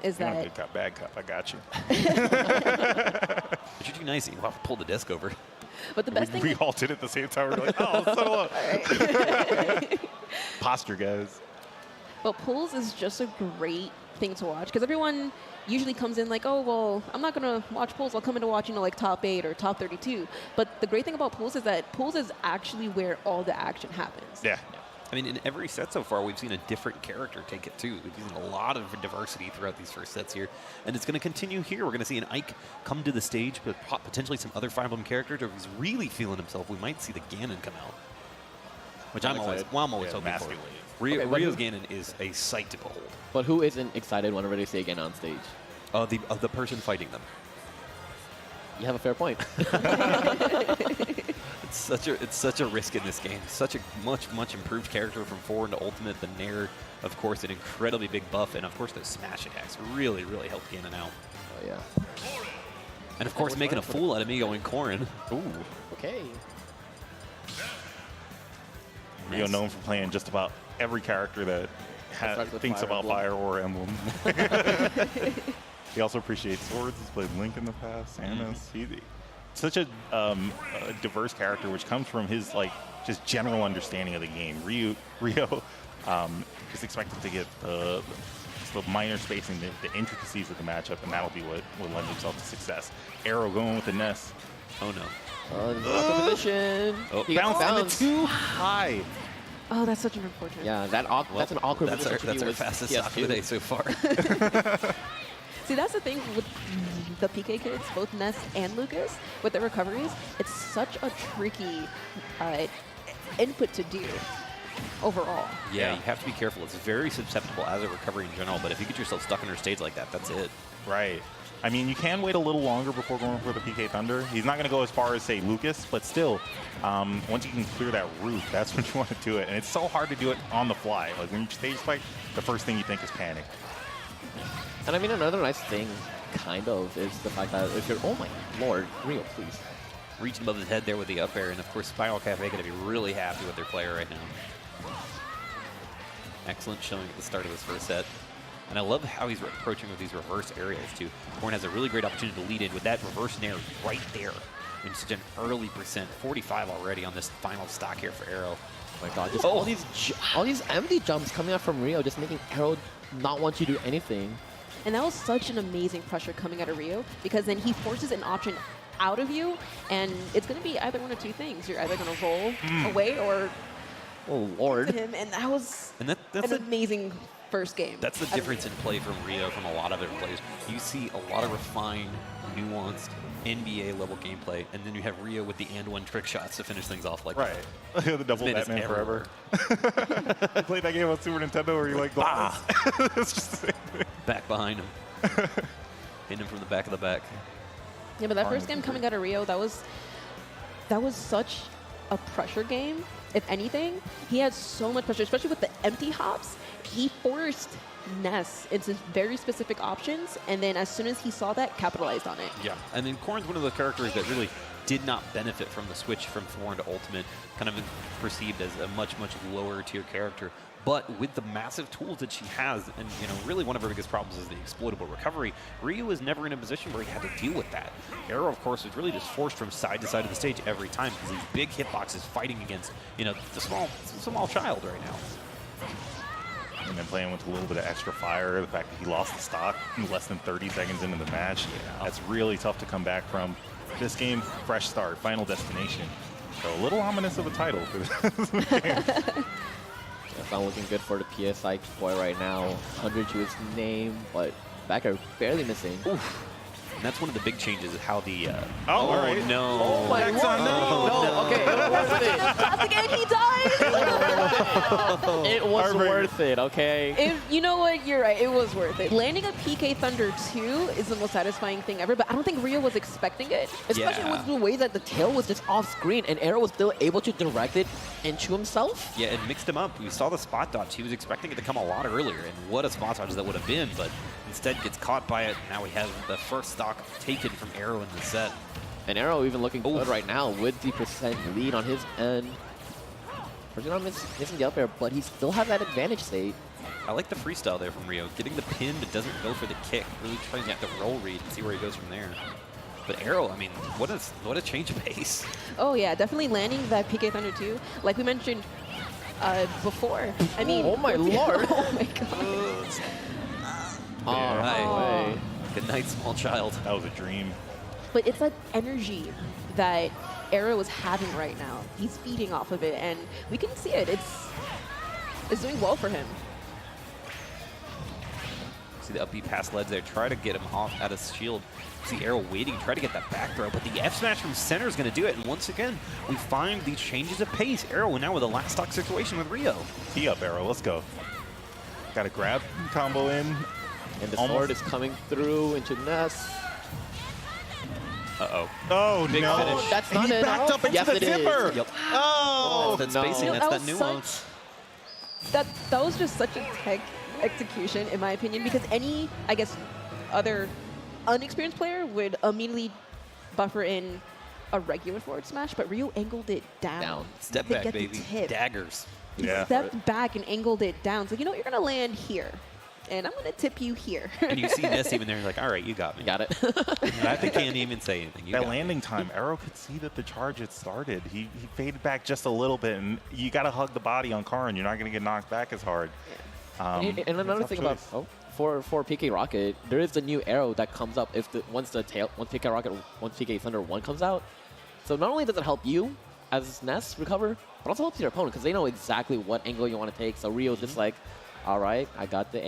is You're that... not good cop, bad cop. I got you. But you're too nice. You'll have to pull the desk over. But the best thing... We all did it at the same time. We're like, oh, settle up. Right. Posture, guys. But pools is just a great thing to watch because everyone usually comes in like, oh, well, I'm not going to watch pools. I'll come in to watch, you know, like top 8 or top 32. But the great thing about pools is that pools is actually where all the action happens. Yeah. I mean, in every set so far, we've seen a different character take it, too. We've seen a lot of diversity throughout these first sets here. And it's going to continue here. We're going to see an Ike come to the stage, but potentially some other Fire Emblem characters. Or if he's really feeling himself, we might see the Ganon come out. Which I'm always hoping for. Rio's Ganon is a sight to behold. But who isn't excited whenever they see Ganon on stage? The person fighting them. You have a fair point. It's such a risk in this game. Such a much improved character from 4 into Ultimate. The Nair, of course, an incredibly big buff, and of course those smash attacks really helped Ganon out. Oh yeah. And of course making a fool out of me going Corrin. Ooh. Okay. Rio known for playing just about every character that thinks about Fire or Emblem. He also appreciates swords. He's played Link in the past, Samus. He's such a diverse character, which comes from his just general understanding of the game. Rio is expected to get the minor spacing, the intricacies of the matchup, and that'll be what lends himself to success. Aero going with the Ness. Oh no. Oh, position. Oh, bounced too high. Oh, that's such an unfortunate. Yeah, that's an awkward position. That's our fastest stock of the day so far. See, that's the thing with the PK kids, both Ness and Lucas, with their recoveries. It's such a tricky input to do overall. Yeah, you have to be careful. It's very susceptible as a recovery in general, but if you get yourself stuck under stage like that, that's it. Right. I mean, you can wait a little longer before going for the PK Thunder. He's not going to go as far as, say, Lucas, but still, once you can clear that roof, that's when you want to do it. And it's so hard to do it on the fly. Like, when you stage spike, the first thing you think is panic. And I mean, another nice thing, kind of, is the fact that if you're, oh my lord, Rio, please. Reaching above his head there with the up air, and of course, Spiral Cafe going to be really happy with their player right now. Excellent showing at the start of this first set. And I love how he's approaching with these reverse areas, too. Corrin has a really great opportunity to lead in with that reverse nair right there. In such an early percent, 45 already on this final stock here for Aero. Oh my god, just all these empty jumps coming out from Rio, just making Aero not want you to do anything. And that was such an amazing pressure coming out of Rio, because then he forces an option out of you, and it's going to be either one of two things. You're either going to roll away or oh lord to him, and that was an amazing first game. That's the difference in play from Rio from a lot of other players. You see a lot of refined, nuanced, NBA level gameplay, and then you have Rio with the and-one trick shots to finish things off like right. The double Batman Forever. You played that game on Super Nintendo where you like it's just the same thing. Back behind him. Hitting him from the back of the back. Yeah, but that first game coming out of Rio, that was such a pressure game. If anything, he had so much pressure, especially with the empty hops. He forced Ness into very specific options, and then as soon as he saw that, capitalized on it. Yeah, and then Corrin's one of the characters that really did not benefit from the switch from 4 into Ultimate, kind of perceived as a much lower tier character. But with the massive tools that she has, and really one of her biggest problems is the exploitable recovery, Rio was never in a position where he had to deal with that. Aero, of course, was really just forced from side to side of the stage every time because these big hitboxes fighting against, the small child right now. And then playing with a little bit of extra fire, the fact that he lost the stock less than 30 seconds into the match, that's really tough to come back from. This game, fresh start, final destination. So a little ominous of a title for this game. It's not looking good for the PSI boy right now. 100 to his name, but back are barely missing. Oof. And that's one of the big changes, how the... all right. No. Oh, my Lord. No. Okay, it was worth it. Classic, and he died! It was worth it, okay? You know what? You're right. It was worth it. Landing a PK Thunder 2 is the most satisfying thing ever, but I don't think Rio was expecting it, especially with the way that the tail was just off screen, and Aero was still able to direct it into himself. Yeah, it mixed him up. We saw the spot dodge. He was expecting it to come a lot earlier, and what a spot dodge that would have been, but instead gets caught by it. Now we have the first stock taken from Aero in the set. And Aero even looking good right now with the percent lead on his end. Unfortunately, not missing the up air, but he still has that advantage state. I like the freestyle there from Rio. Getting the pin, but doesn't go for the kick. Really trying to get the roll read and see where he goes from there. But Aero, I mean, what a change of pace. Oh yeah, definitely landing that PK Thunder 2. Like we mentioned before. I mean, oh my lord! Oh my god! Right. Good night, small child. That was a dream. But it's that energy that Aero is having right now. He's feeding off of it, and we can see it. It's doing well for him. See the up B pass ledge there. Try to get him off at his shield. See Aero waiting, try to get that back throw, but the F smash from center is going to do it. And once again, we find these changes of pace. Aero now with a last stock situation with Rio. Tee up, Aero. Let's go. Got to grab, combo in. And the sword is coming through into Ness. Uh-oh. Oh, Big no. finish. That's And not he it. backed up into Yes, the it is. tipper. Yep. Oh, That's no. spacing. You know, That's that was nuance. That was just such a tech execution, in my opinion, because any, I guess, other unexperienced player would immediately buffer in a regular forward smash, but Rio angled it down. Step to back, get the baby. tip. Daggers. He Yeah. stepped back and angled it down. So, you know, you're going to land here, and I'm going to tip you here. And you see Ness even there, like, all right, you got me. Got it. I can't even say anything. You that got me. landing time, Aero could see that the charge had started. He faded back just a little bit, and you got to hug the body on Corrin. You're not going to get knocked back as hard. And another tough thing choice. about for PK Rocket, there is the new Aero that comes up if once PK Thunder 1 comes out. So not only does it help you as Ness recover, but also helps your opponent because they know exactly what angle you want to take. So Rio's just like, all right, I got the